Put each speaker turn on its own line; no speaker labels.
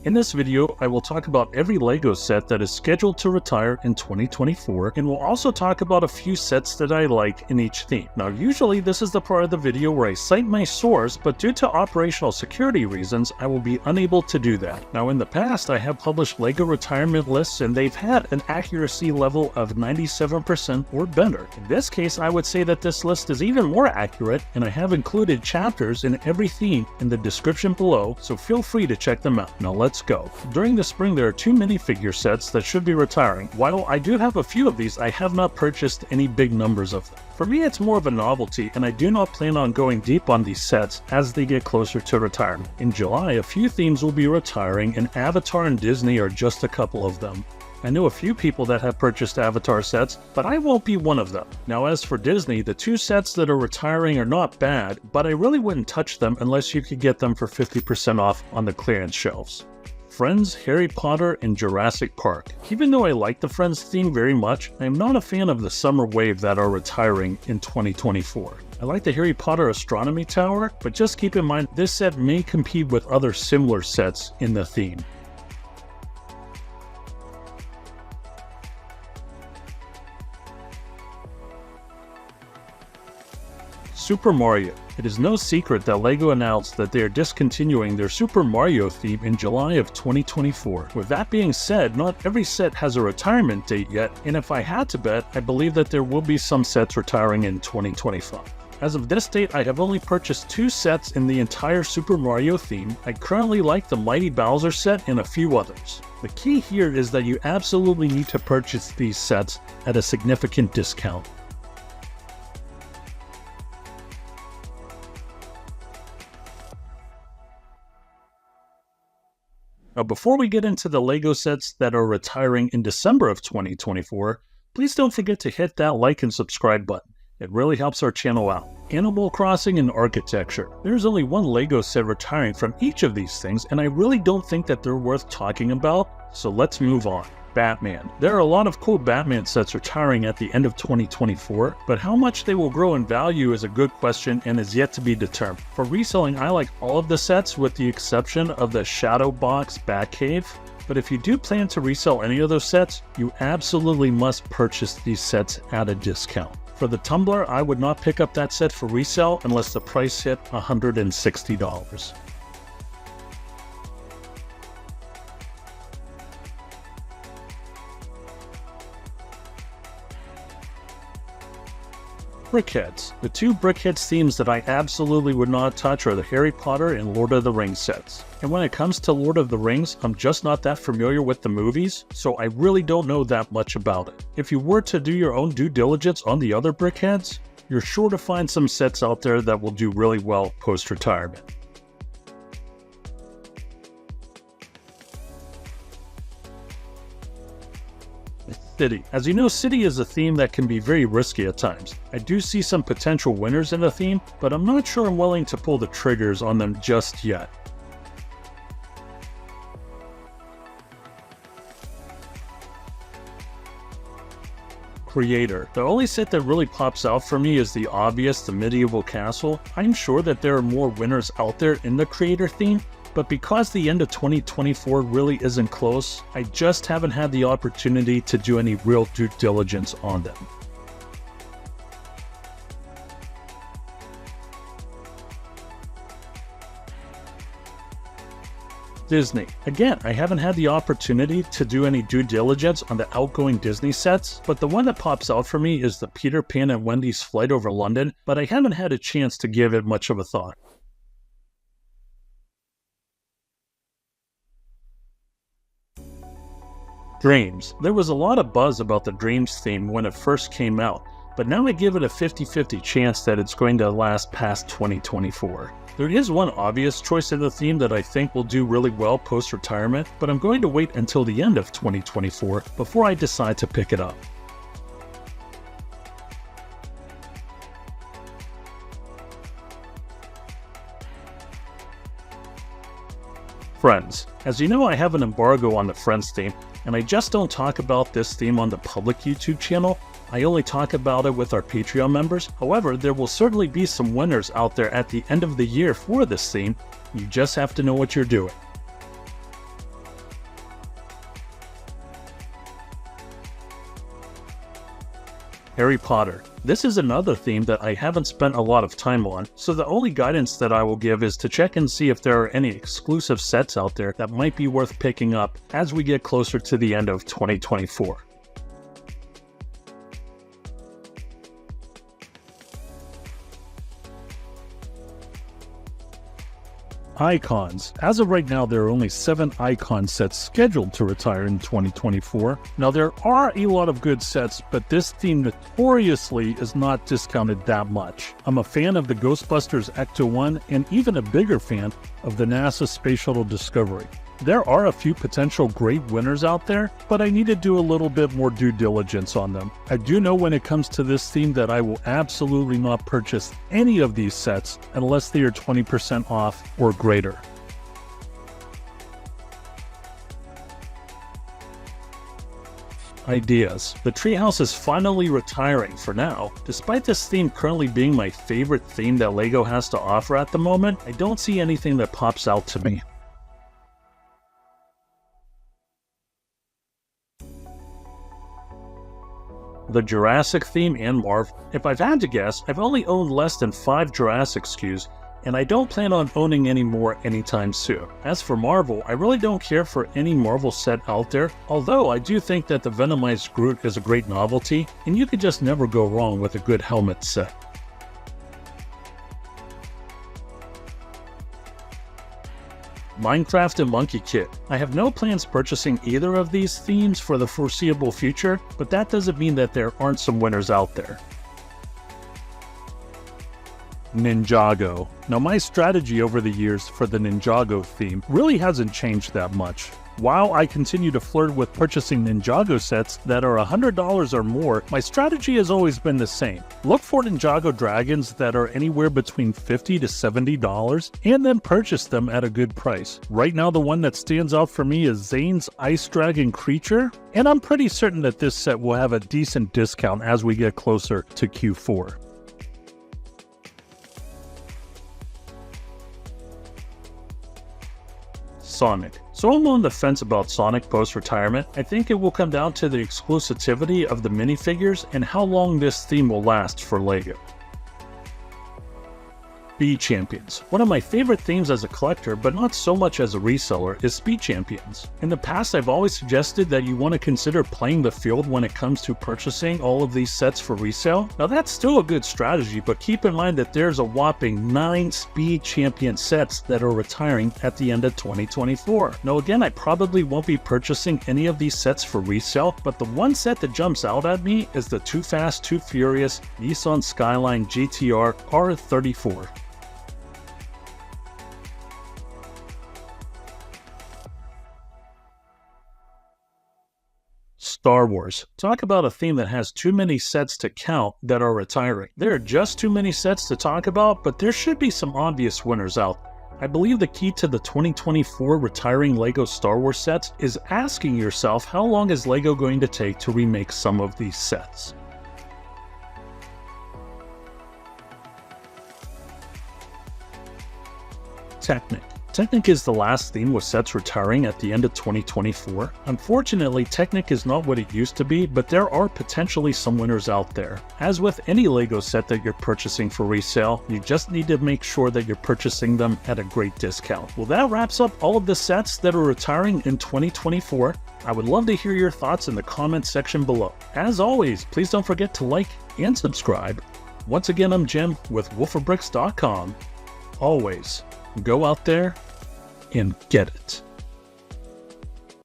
In this video, I will talk about every LEGO set that is scheduled to retire in 2024, and we'll also talk about a few sets that I like in each theme. Now, usually this is the part of the video where I cite my source, but due to operational security reasons, I will be unable to do that. Now, in the past, I have published LEGO retirement lists, and they've had an accuracy level of 97% or better. In this case, I would say that this list is even more accurate, and I have included chapters in every theme in the description below, so feel free to check them out. Now, let's go. During the spring, there are 2 minifigure sets that should be retiring. While I do have a few of these, I have not purchased any big numbers of them. For me, it's more of a novelty, and I do not plan on going deep on these sets as they get closer to retirement. In July, a few themes will be retiring, and Avatar and Disney are just a couple of them. I know a few people that have purchased Avatar sets, but I won't be one of them. Now, as for Disney, the 2 sets that are retiring are not bad, but I really wouldn't touch them unless you could get them for 50% off on the clearance shelves. Friends, Harry Potter, and Jurassic Park. Even though I like the Friends theme very much, I am not a fan of the summer wave that are retiring in 2024. I like the Harry Potter Astronomy Tower, but just keep in mind this set may compete with other similar sets in the theme. Super Mario. It is no secret that LEGO announced that they are discontinuing their Super Mario theme in July of 2024. With that being said, not every set has a retirement date yet, and if I had to bet, I believe that there will be some sets retiring in 2025. As of this date, I have only purchased 2 sets in the entire Super Mario theme. I currently like the Mighty Bowser set and a few others. The key here is that you absolutely need to purchase these sets at a significant discount. Now, before we get into the LEGO sets that are retiring in December of 2024, please don't forget to hit that like and subscribe button. It really helps our channel out. Animal Crossing and Architecture. There's only one LEGO set retiring from each of these things, and I really don't think that they're worth talking about, so let's move on. Batman. There are a lot of cool Batman sets retiring at the end of 2024, but how much they will grow in value is a good question and is yet to be determined. For reselling, I like all of the sets with the exception of the Shadow Box Batcave, but if you do plan to resell any of those sets, you absolutely must purchase these sets at a discount. For the tumbler, I would not pick up that set for resale unless the price hit $160. Brickheadz. The 2 Brickheadz themes that I absolutely would not touch are the Harry Potter and Lord of the Rings sets. And when it comes to Lord of the Rings, I'm just not that familiar with the movies, so I really don't know that much about it. If you were to do your own due diligence on the other Brickheadz, you're sure to find some sets out there that will do really well post-retirement. City. As you know, City is a theme that can be very risky at times. I do see some potential winners in the theme, but I'm not sure I'm willing to pull the triggers on them just yet. Creator. The only set that really pops out for me is the obvious, the Medieval Castle. I'm sure that there are more winners out there in the Creator theme, but because the end of 2024 really isn't close, I just haven't had the opportunity to do any real due diligence on them. Disney. Again, I haven't had the opportunity to do any due diligence on the outgoing Disney sets, but the one that pops out for me is the Peter Pan and Wendy's Flight Over London, but I haven't had a chance to give it much of a thought. DREAMzz. There was a lot of buzz about the DREAMzz theme when it first came out, but now I give it a 50-50 chance that it's going to last past 2024. There is one obvious choice in the theme that I think will do really well post-retirement, but I'm going to wait until the end of 2024 before I decide to pick it up. Friends. As you know, I have an embargo on the Friends theme, and I just don't talk about this theme on the public YouTube channel. I only talk about it with our Patreon members. However, there will certainly be some winners out there at the end of the year for this theme. You just have to know what you're doing. Harry Potter. This is another theme that I haven't spent a lot of time on, so the only guidance that I will give is to check and see if there are any exclusive sets out there that might be worth picking up as we get closer to the end of 2024. Icons. As of right now, there are only 7 icon sets scheduled to retire in 2024. Now, there are a lot of good sets, but this theme notoriously is not discounted that much. I'm a fan of the Ghostbusters Ecto-1 and even a bigger fan of the NASA Space Shuttle Discovery. There are a few potential great winners out there, but I need to do a little bit more due diligence on them. I do know when it comes to this theme that I will absolutely not purchase any of these sets unless they are 20% off or greater. Ideas. The treehouse is finally retiring for now. Despite this theme currently being my favorite theme that LEGO has to offer at the moment, I don't see anything that pops out to me. The Jurassic theme and Marvel. If I've had to guess, I've only owned less than 5 Jurassic SKUs, and I don't plan on owning any more anytime soon. As for Marvel, I really don't care for any Marvel set out there, although I do think that the Venomized Groot is a great novelty, and you could just never go wrong with a good helmet set. Minecraft and Monkie kit. I have no plans purchasing either of these themes for the foreseeable future, but that doesn't mean that there aren't some winners out there. Ninjago. Now, my strategy over the years for the Ninjago theme really hasn't changed that much. While I continue to flirt with purchasing Ninjago sets that are $100 or more, my strategy has always been the same. Look for Ninjago dragons that are anywhere between $50 to $70 and then purchase them at a good price. Right now, the one that stands out for me is Zane's Ice Dragon Creature, and I'm pretty certain that this set will have a decent discount as we get closer to Q4. Sonic. So I'm on the fence about Sonic post-retirement. I think it will come down to the exclusivity of the minifigures and how long this theme will last for LEGO. Speed Champions. One of my favorite themes as a collector, but not so much as a reseller, is Speed Champions. In the past, I've always suggested that you want to consider playing the field when it comes to purchasing all of these sets for resale. Now that's still a good strategy, but keep in mind that there's a whopping 9 Speed Champion sets that are retiring at the end of 2024. Now again, I probably won't be purchasing any of these sets for resale, but the one set that jumps out at me is the Too Fast, Too Furious Nissan Skyline GTR R34. Star Wars. Talk about a theme that has too many sets to count that are retiring. There are just too many sets to talk about, but there should be some obvious winners out there. I believe the key to the 2024 retiring LEGO Star Wars sets is asking yourself how long is LEGO going to take to remake some of these sets. Technic. Technic is the last theme with sets retiring at the end of 2024. Unfortunately, Technic is not what it used to be, but there are potentially some winners out there. As with any LEGO set that you're purchasing for resale, you just need to make sure that you're purchasing them at a great discount. Well, that wraps up all of the sets that are retiring in 2024. I would love to hear your thoughts in the comments section below. As always, please don't forget to like and subscribe. Once again, I'm Jim with WolfOfBricks.com. Always go out there and get it.